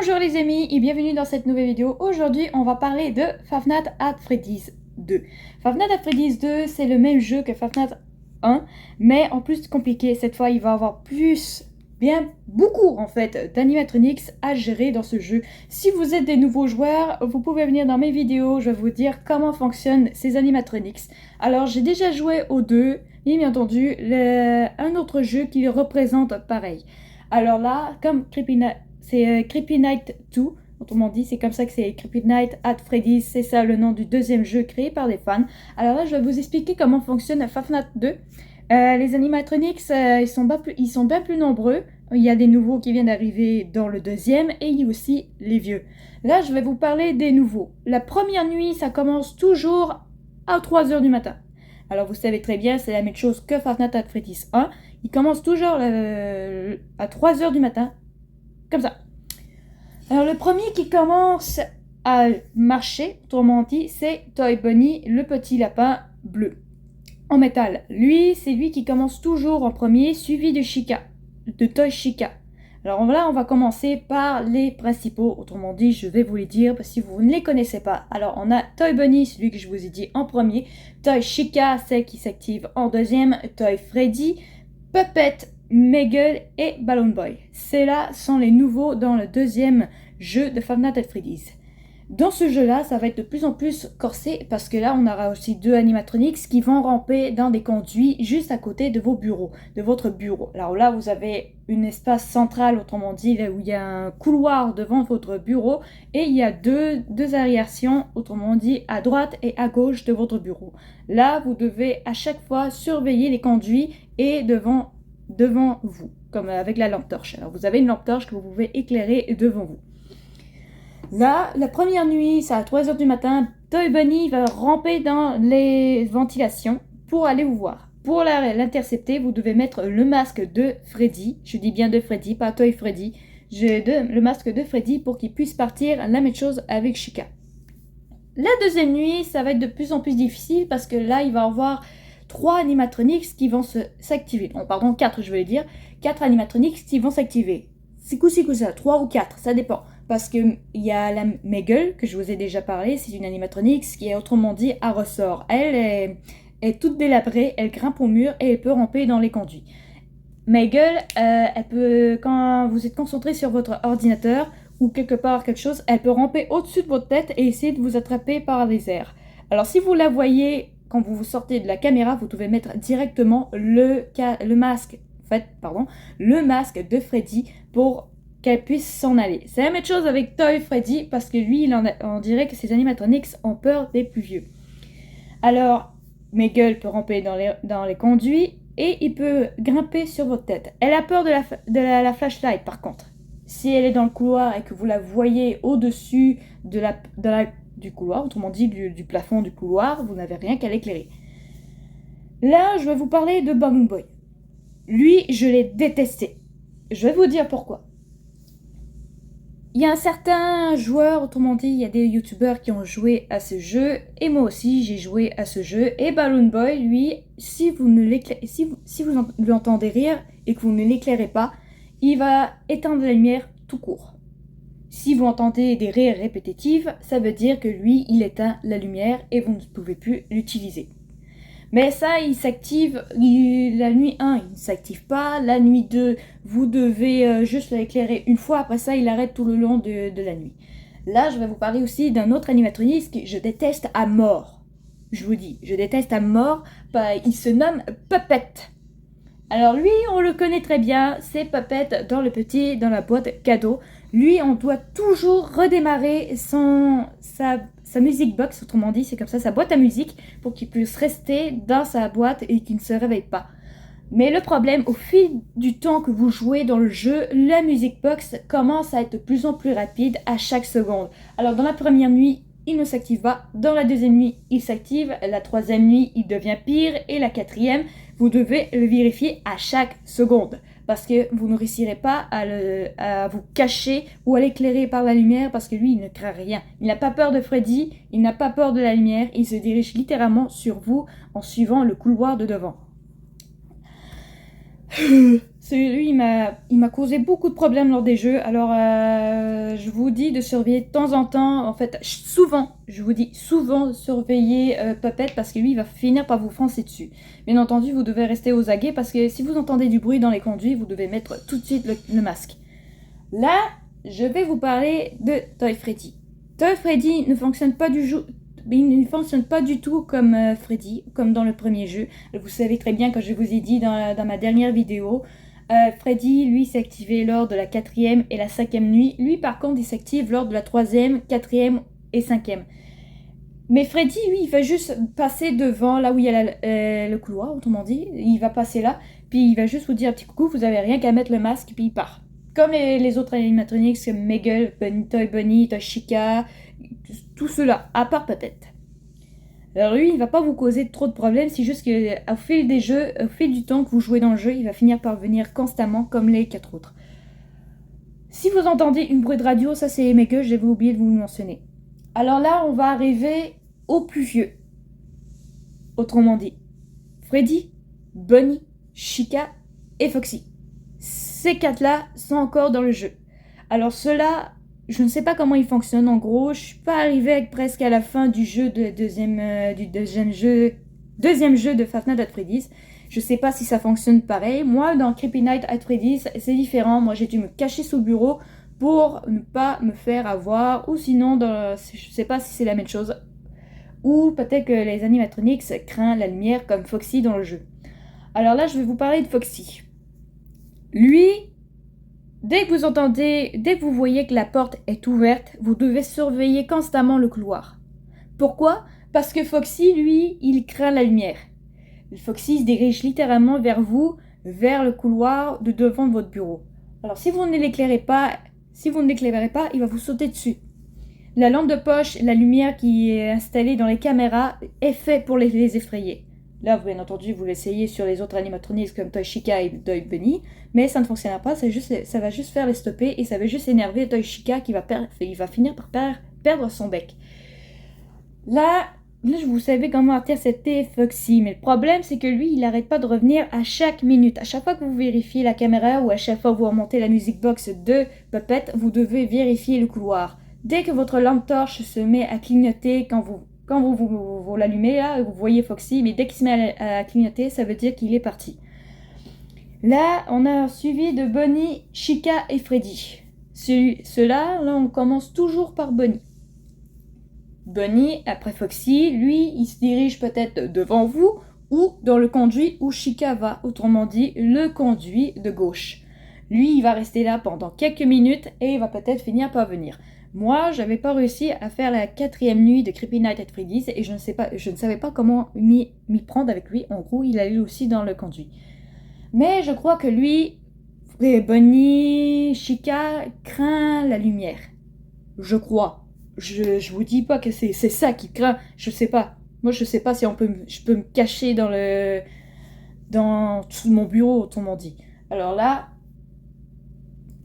Bonjour les amis et bienvenue dans cette nouvelle vidéo. Aujourd'hui on va parler de Five Nights at Freddy's 2. Five Nights at Freddy's 2 c'est le même jeu que Five Nights 1 mais en plus compliqué. Cette fois il va y avoir beaucoup en fait d'animatronics à gérer dans ce jeu. Si vous êtes des nouveaux joueurs, vous pouvez venir dans mes vidéos, je vais vous dire comment fonctionnent ces animatronics. Alors j'ai déjà joué aux deux et bien entendu un autre jeu qui les représente pareil. Alors là, comme c'est Creepy Night 2, autrement dit, c'est comme ça que c'est Creepy Night at Freddy's, c'est ça le nom du deuxième jeu créé par les fans. Alors là, je vais vous expliquer comment fonctionne Five Nights 2. Les animatronics, ils sont bien plus nombreux. Il y a des nouveaux qui viennent d'arriver dans le deuxième et il y a aussi les vieux. Là, je vais vous parler des nouveaux. La première nuit, ça commence toujours à 3 h du matin. Alors vous savez très bien, c'est la même chose que Five Nights at Freddy's 1. Il commence toujours à 3 h du matin, comme ça. Alors le premier qui commence à marcher, autrement dit, c'est Toy Bunny, le petit lapin bleu en métal. Lui, c'est lui qui commence toujours en premier, suivi de Toy Chica. Alors là, on va commencer par les principaux, autrement dit, je vais vous les dire si vous ne les connaissez pas. Alors on a Toy Bunny, celui que je vous ai dit en premier, Toy Chica, celle qui s'active en deuxième, Toy Freddy, Puppet, Megal et Balloon Boy. Ces-là sont les nouveaux dans le deuxième jeu de Five Nights at Freddy's. Dans ce jeu-là, ça va être de plus en plus corsé parce que là, on aura aussi deux animatronics qui vont ramper dans des conduits juste à côté de votre bureau. Alors là, vous avez un espace central, autrement dit, là où il y a un couloir devant votre bureau et il y a deux aérations, autrement dit, à droite et à gauche de votre bureau. Là, vous devez à chaque fois surveiller les conduits et devant vous, comme avec la lampe torche. Alors vous avez une lampe torche que vous pouvez éclairer devant vous. Là, la première nuit, c'est à 3 h du matin, Toy Bunny va ramper dans les ventilations pour aller vous voir. Pour l'intercepter, vous devez mettre le masque de Freddy. Je dis bien de Freddy, pas Toy Freddy. Le masque de Freddy pour qu'il puisse partir la même chose avec Chica. La deuxième nuit, ça va être de plus en plus difficile parce que là, il va y avoir 3 animatronics qui vont s'activer. Non, pardon, 4 je voulais dire. 4 animatronics qui vont s'activer. C'est coup 3 ou 4, ça dépend. Parce qu'il y a la Megal, que je vous ai déjà parlé, c'est une animatronics qui est autrement dit à ressort. Elle est toute délabrée, elle grimpe au mur et elle peut ramper dans les conduits. Megal, elle peut, quand vous êtes concentré sur votre ordinateur ou quelque chose, elle peut ramper au-dessus de votre tête et essayer de vous attraper par les airs. Alors si vous la voyez quand vous sortez de la caméra, vous devez mettre directement le masque de Freddy pour qu'elle puisse s'en aller. C'est la même chose avec Toy Freddy parce que lui, on dirait que ses animatronics ont peur des plus vieux. Alors, Megal peut ramper dans les conduits et il peut grimper sur votre tête. Elle a peur de la flashlight par contre. Si elle est dans le couloir et que vous la voyez au-dessus du couloir, autrement dit du plafond du couloir, vous n'avez rien qu'à l'éclairer. Là, je vais vous parler de Balloon Boy. Lui, je l'ai détesté. Je vais vous dire pourquoi. Il y a un certain joueur, autrement dit, il y a des youtubeurs qui ont joué à ce jeu, et moi aussi j'ai joué à ce jeu, et Balloon Boy, lui, si vous l'entendez rire et que vous ne l'éclairez pas, il va éteindre la lumière tout court. Si vous entendez des rires répétitifs, ça veut dire que lui, il éteint la lumière et vous ne pouvez plus l'utiliser. Mais ça, il s'active la nuit 1, il ne s'active pas. La nuit 2, vous devez juste l'éclairer une fois. Après ça, il arrête tout le long de la nuit. Là, je vais vous parler aussi d'un autre animatronique que je déteste à mort. Je vous dis, je déteste à mort. Il se nomme Puppet. Alors lui, on le connaît très bien. C'est Puppet dans la boîte cadeau. Lui, on doit toujours redémarrer sa music box, autrement dit, c'est comme ça, sa boîte à musique, pour qu'il puisse rester dans sa boîte et qu'il ne se réveille pas. Mais le problème, au fil du temps que vous jouez dans le jeu, la music box commence à être de plus en plus rapide à chaque seconde. Alors dans la première nuit, il ne s'active pas. Dans la deuxième nuit, il s'active. La troisième nuit, il devient pire. Et la quatrième, vous devez le vérifier à chaque seconde. Parce que vous ne réussirez pas à vous cacher ou à l'éclairer par la lumière parce que lui, il ne craint rien. Il n'a pas peur de Freddy, il n'a pas peur de la lumière. Il se dirige littéralement sur vous en suivant le couloir de devant. Celui-là, il m'a causé beaucoup de problèmes lors des jeux. Alors, je vous dis de surveiller de temps en temps, en fait, souvent, je vous dis souvent, surveiller Puppet parce que lui, il va finir par vous foncer dessus. Bien entendu, vous devez rester aux aguets parce que si vous entendez du bruit dans les conduits, vous devez mettre tout de suite le masque. Là, je vais vous parler de Toy Freddy. Toy Freddy ne fonctionne pas du tout comme Freddy, comme dans le premier jeu. Vous savez très bien, quand je vous ai dit dans ma dernière vidéo, Freddy, lui, s'est activé lors de la 4e et la 5e nuit. Lui, par contre, il s'active lors de la 3e, 4e et 5e. Mais Freddy, lui, il va juste passer devant, là où il y a le couloir, autrement dit. Il va passer là, puis il va juste vous dire un petit coucou, vous avez rien qu'à mettre le masque, puis il part. Comme les autres animatronics, comme Megal, Toy Bunny, Toy Chica, tout cela, à part peut-être. Alors lui, il va pas vous causer trop de problèmes, c'est juste qu'au fil des jeux, au fil du temps que vous jouez dans le jeu, il va finir par venir constamment comme les 4 autres. Si vous entendez une bruit de radio, ça c'est Megal, j'avais oublié de vous le mentionner. Alors là, on va arriver au plus vieux. Autrement dit, Freddy, Bunny, Chica et Foxy. Ces 4-là sont encore dans le jeu. Alors ceux-là, je ne sais pas comment ils fonctionnent en gros. Je suis pas arrivée presque à la fin du jeu deuxième jeu de Five Nights at Freddy's. Je sais pas si ça fonctionne pareil. Moi, dans Creepy Night at Freddy's, c'est différent. Moi, j'ai dû me cacher sous le bureau pour ne pas me faire avoir. Ou sinon, je sais pas si c'est la même chose. Ou peut-être que les animatronics craignent la lumière comme Foxy dans le jeu. Alors là, je vais vous parler de Foxy. Lui, dès que vous voyez que la porte est ouverte, vous devez surveiller constamment le couloir. Pourquoi? Parce que Foxy, lui, il craint la lumière. Foxy se dirige littéralement vers vous, vers le couloir de devant votre bureau. Alors si vous ne l'éclairez pas, il va vous sauter dessus. La lampe de poche, la lumière qui est installée dans les caméras est faite pour les effrayer. Là, bien entendu, vous l'essayez sur les autres animatronics comme Toy Chica et Toy Bunny, mais ça ne fonctionnera pas, ça va juste faire les stopper et ça va juste énerver Toy Chica qui va finir par perdre son bec. Là, vous savez comment intercepter Foxy, mais le problème c'est que lui, il n'arrête pas de revenir à chaque minute. À chaque fois que vous vérifiez la caméra ou à chaque fois que vous remontez la music box de Puppet, vous devez vérifier le couloir. Dès que votre lampe torche se met à clignoter quand vous l'allumez, là, vous voyez Foxy, mais dès qu'il se met à clignoter, ça veut dire qu'il est parti. Là, on a suivi de Bunny, Chica et Freddy. Ceux-là, on commence toujours par Bunny. Bunny, après Foxy, lui, il se dirige peut-être devant vous ou dans le conduit où Chica va, autrement dit, le conduit de gauche. Lui, il va rester là pendant quelques minutes et il va peut-être finir par venir. Moi, j'avais pas réussi à faire la 4e nuit de Creepy Night at Freddy's et je ne savais pas comment m'y prendre avec lui. En gros, il allait aussi dans le conduit. Mais je crois que lui, Bunny, Chica, craint la lumière. Je crois. Je vous dis pas que c'est ça qu'il craint. Je sais pas. Moi, je sais pas si je peux me cacher dans mon bureau, autrement dit. Alors là,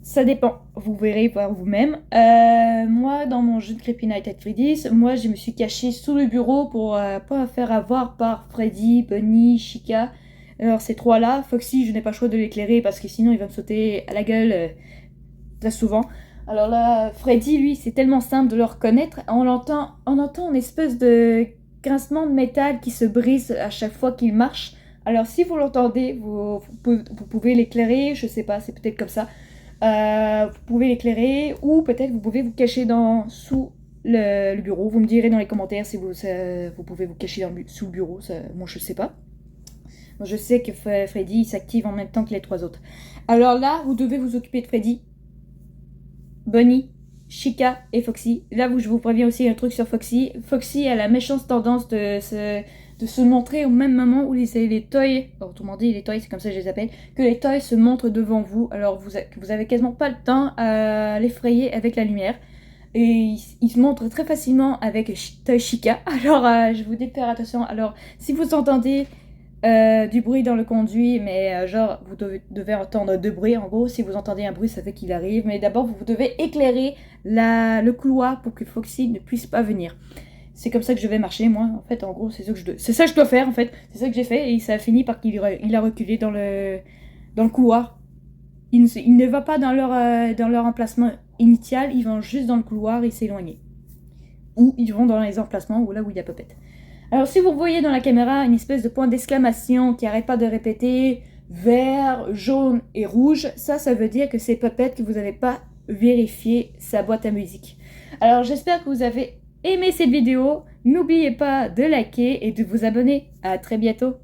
ça dépend, vous verrez par vous-même. Moi, dans mon jeu de Creepy Night at Freddy's, moi, je me suis cachée sous le bureau pour pas me faire avoir par Freddy, Bunny, Chica. Alors, ces 3-là, Foxy, je n'ai pas le choix de l'éclairer parce que sinon, il va me sauter à la gueule très souvent. Alors là, Freddy, lui, c'est tellement simple de le reconnaître. On entend une espèce de grincement de métal qui se brise à chaque fois qu'il marche. Alors, si vous l'entendez, vous pouvez l'éclairer, je sais pas, c'est peut-être comme ça. Vous pouvez l'éclairer ou peut-être vous pouvez vous cacher sous le bureau. Vous me direz dans les commentaires si vous pouvez vous cacher sous le bureau. Moi, je sais pas. Moi, je sais que Freddy s'active en même temps que les 3 autres. Alors là, vous devez vous occuper de Freddy, Bunny, Chica et Foxy. Là, je vous préviens aussi un truc sur Foxy. Foxy a la méchante tendance de se montrer au même moment où les toys, autrement dit les toys, c'est comme ça que je les appelle, que les toys se montrent devant vous. Alors vous avez quasiment pas le temps à l'effrayer avec la lumière. Et il se montre très facilement avec Toy Chica. Alors je vous dis de faire attention. Alors si vous entendez du bruit dans le conduit, mais genre vous devez entendre 2 bruits. En gros, si vous entendez un bruit, ça fait qu'il arrive. Mais d'abord, vous devez éclairer le couloir pour que Foxy ne puisse pas venir. C'est comme ça que je vais marcher, moi. En fait, en gros, c'est ça que je dois faire, en fait. C'est ça que j'ai fait et ça a fini par qu'il a reculé dans le couloir. Ils ne vont pas dans leur emplacement initial, ils vont juste dans le couloir et s'éloigner. Ou ils vont dans les emplacements où là où il y a Puppet. Alors si vous voyez dans la caméra une espèce de point d'exclamation qui arrête pas de répéter vert, jaune et rouge, ça veut dire que c'est Puppet que vous n'avez pas vérifié sa boîte à musique. Alors j'espère que vous avez aimé cette vidéo. N'oubliez pas de liker et de vous abonner. À très bientôt.